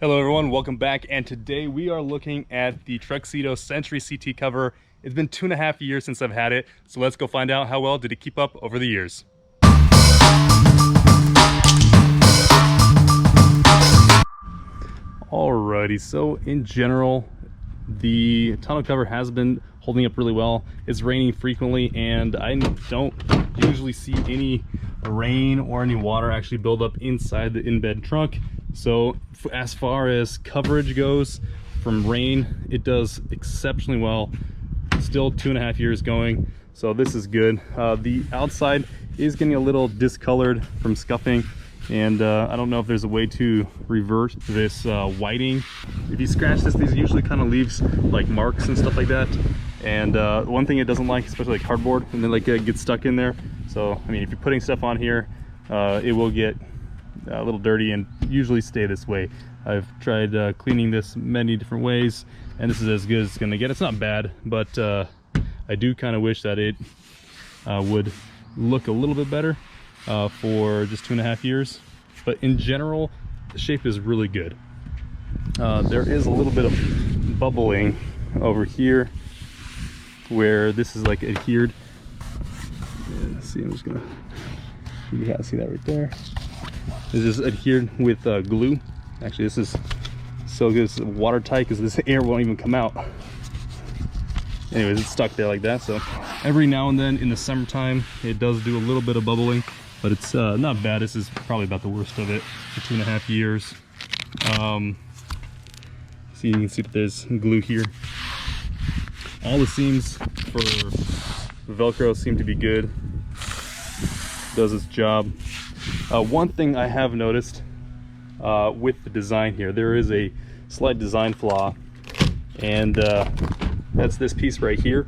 Hello everyone, welcome back, and today we are looking at the Truxedo Sentry CT cover. It's been 2.5 years since I've had it, so let's go find out how well did it keep up over the years. Alrighty, so in general, the tonneau cover has been holding up really well. It's raining frequently, and I don't usually see any rain or any water actually build up inside the in-bed trunk. So as far as coverage goes from rain, it does exceptionally well. Still 2.5 years going, so this is good. The outside is getting a little discolored from scuffing, and I don't know if there's a way to revert this whiting. If you scratch this, these usually kind of leaves like marks and stuff like that. And one thing it doesn't like, especially like cardboard, and then like gets stuck in there. So I mean, if you're putting stuff on here, it will get a little dirty and usually stay this way. I've tried cleaning this many different ways, and this is as good as it's gonna get. It's not bad, but I do kind of wish that it would look a little bit better for just 2.5 years. But in general, the shape is really good. There is a little bit of bubbling over here where this is like adhered. Yeah, see, I'm just gonna, you can see that right there. This is adhered with glue. Actually, this is so good, it's watertight because this air won't even come out. Anyways, it's stuck there like that. So every now and then in the summertime, it does do a little bit of bubbling, but it's not bad. This is probably about the worst of it for 2.5 years. See, you can see that there's glue here. All the seams for Velcro seem to be good. Does its job. One thing I have noticed with the design here, there is a slight design flaw, and that's this piece right here.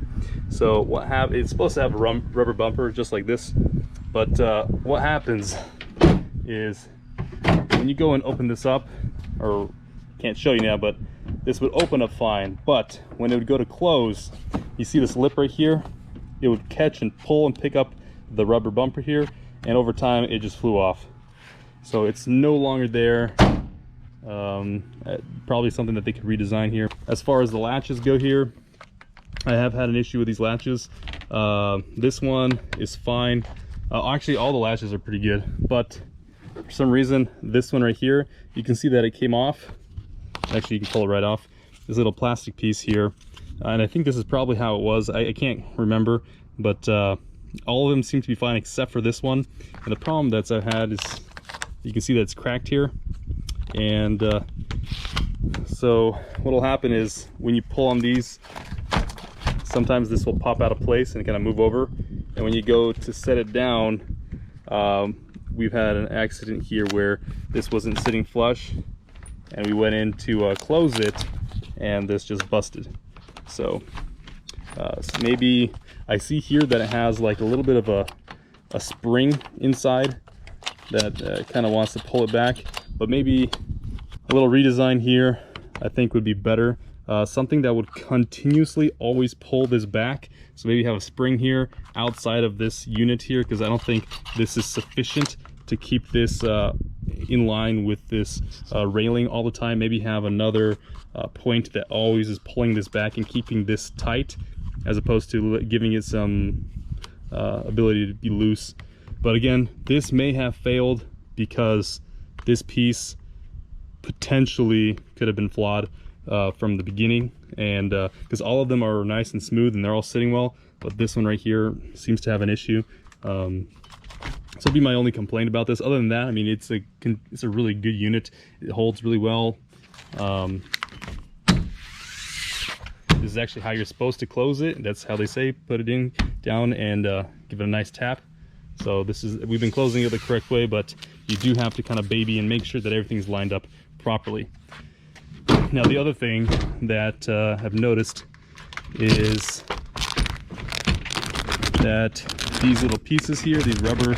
So it's supposed to have a rubber bumper just like this, but what happens is when you go and open this up, or can't show you now, but this would open up fine, but when it would go to close, you see this lip right here, it would catch and pull and pick up the rubber bumper here, and over time it just flew off. So it's no longer there. Probably something that they could redesign here. As far as the latches go here, I have had an issue with these latches. This one is fine. Actually, all the latches are pretty good, but for some reason, this one right here, you can see that it came off. Actually, you can pull it right off. This little plastic piece here. And I think this is probably how it was. I can't remember, but all of them seem to be fine except for this one. And the problem that I've had is, you can see that it's cracked here. And so what'll happen is when you pull on these, sometimes this will pop out of place and kind of move over. And when you go to set it down, we've had an accident here where this wasn't sitting flush, and we went in to close it, and this just busted. So maybe I see here that it has like a little bit of a spring inside that kind of wants to pull it back, but maybe a little redesign here I think would be better. Something that would continuously always pull this back. So maybe have a spring here outside of this unit here, because I don't think this is sufficient to keep this in line with this railing all the time. Maybe have another point that always is pulling this back and keeping this tight, as opposed to giving it some ability to be loose. But again, this may have failed because this piece potentially could have been flawed from the beginning, and because all of them are nice and smooth and they're all sitting well, but this one right here seems to have an issue. So it'd be my only complaint about this. Other than that, I mean, it's a really good unit. It holds really well. This is actually how you're supposed to close it. That's how they say, put it in down and give it a nice tap. So we've been closing it the correct way, but you do have to kind of baby and make sure that everything's lined up properly. Now, the other thing that I've noticed is that these little pieces here, these rubber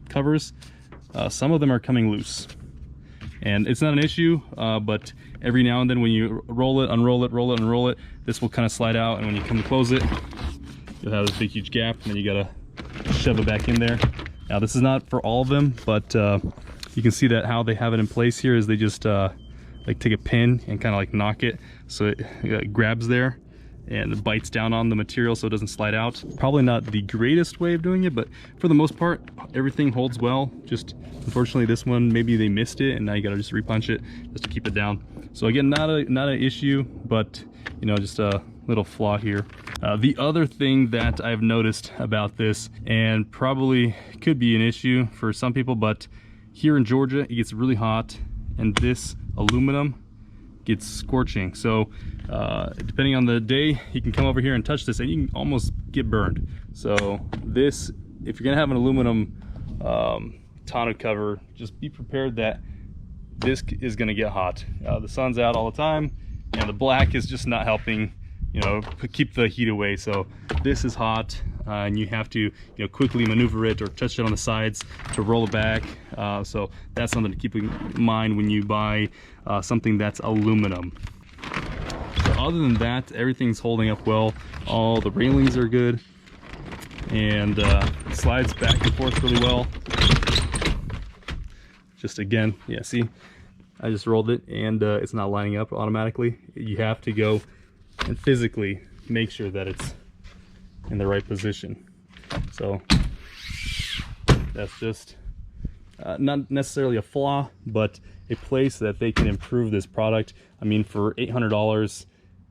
covers, some of them are coming loose. And it's not an issue, but every now and then when you roll it, unroll it, roll it, unroll it, this will kind of slide out, and when you come to close it, you'll have this big huge gap, and then you gotta shove it back in there. Now, this is not for all of them, but You can see that how they have it in place here is they just like take a pin and kind of like knock it so it grabs there and it bites down on the material so it doesn't slide out. Probably not the greatest way of doing it, but for the most part, everything holds well. Just unfortunately this one, maybe they missed it and now you gotta just repunch it just to keep it down. So again, not an issue, but you know, just a little flaw here. The other thing that I've noticed about this, and probably could be an issue for some people, but here in Georgia, it gets really hot and this aluminum gets scorching. So depending on the day, you can come over here and touch this and you can almost get burned. So this, if you're gonna have an aluminum tonneau cover, just be prepared that this is gonna get hot. The sun's out all the time and the black is just not helping, you know, keep the heat away. So this is hot and you have to, you know, quickly maneuver it or touch it on the sides to roll it back. So that's something to keep in mind when you buy something that's aluminum. So other than that, everything's holding up well. All the railings are good and slides back and forth really well. Just again, yeah, see, I just rolled it and it's not lining up automatically. You have to go and physically make sure that it's in the right position. So that's just not necessarily a flaw, but a place that they can improve this product. I mean, for $800,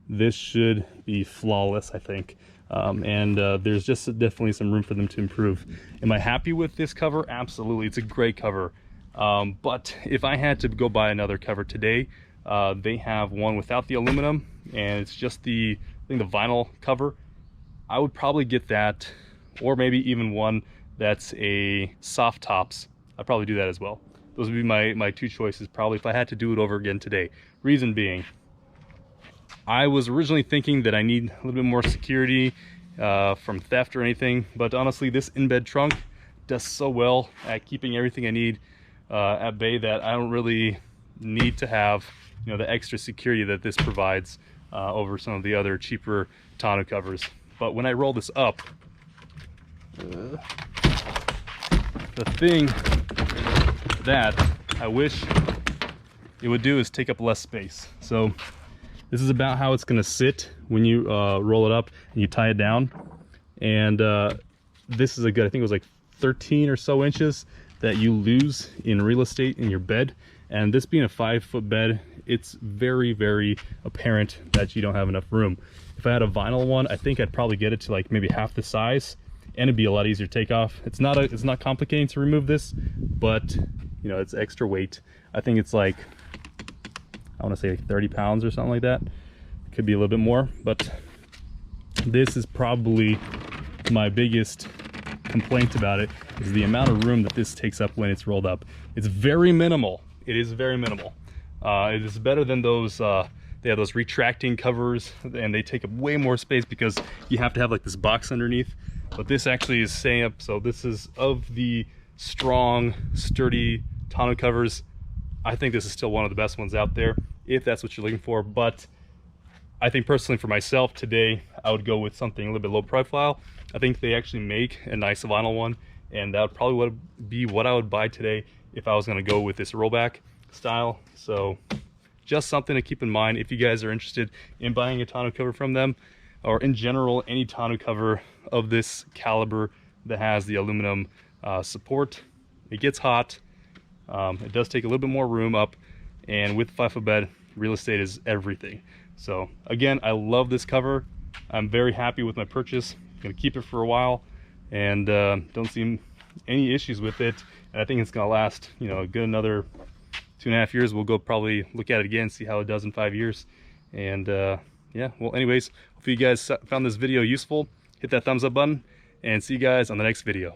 this should be flawless, I think. There's just definitely some room for them to improve. Am I happy with this cover? Absolutely, it's a great cover. But if I had to go buy another cover today, they have one without the aluminum and it's just the, I think, the vinyl cover. I would probably get that, or maybe even one that's a soft tops. I'd probably do that as well. Those would be my two choices probably if I had to do it over again today. Reason being, I was originally thinking that I need a little bit more security from theft or anything, but honestly this in-bed trunk does so well at keeping everything I need at bay that I don't really need to have, you know, the extra security that this provides over some of the other cheaper tonneau covers. But when I roll this up, the thing that I wish it would do is take up less space. So this is about how it's going to sit when you roll it up and you tie it down. And this is a good, I think it was like 13 or so inches that you lose in real estate in your bed. And this being a 5-foot bed, it's very, very apparent that you don't have enough room. If I had a vinyl one, I think I'd probably get it to like maybe half the size and it'd be a lot easier to take off. It's not complicated to remove this, but you know, it's extra weight. I think it's like, I want to say like 30 pounds or something like that. It could be a little bit more, but this is probably my biggest complaint about it, is the amount of room that this takes up when it's rolled up. It's very minimal. It is very minimal. It is better than those, they have those retracting covers and they take up way more space because you have to have like this box underneath. But this actually is staying up, so this is of the strong, sturdy tonneau covers. I think this is still one of the best ones out there, if that's what you're looking for. But I think personally for myself today, I would go with something a little bit low profile. I think they actually make a nice vinyl one, and that would probably be what I would buy today if I was gonna go with this rollback style. So just something to keep in mind if you guys are interested in buying a tonneau cover from them, or in general, any tonneau cover of this caliber that has the aluminum support. It gets hot. It does take a little bit more room up, and with 5-foot bed, real estate is everything. So again, I love this cover. I'm very happy with my purchase. I'm gonna keep it for a while, and don't see any issues with it. And I think it's gonna last, you know, a good another 2.5 years. We'll go probably look at it again, see how it does in 5 years. And yeah, well, anyways, hopefully you guys found this video useful. Hit that thumbs up button, and see you guys on the next video.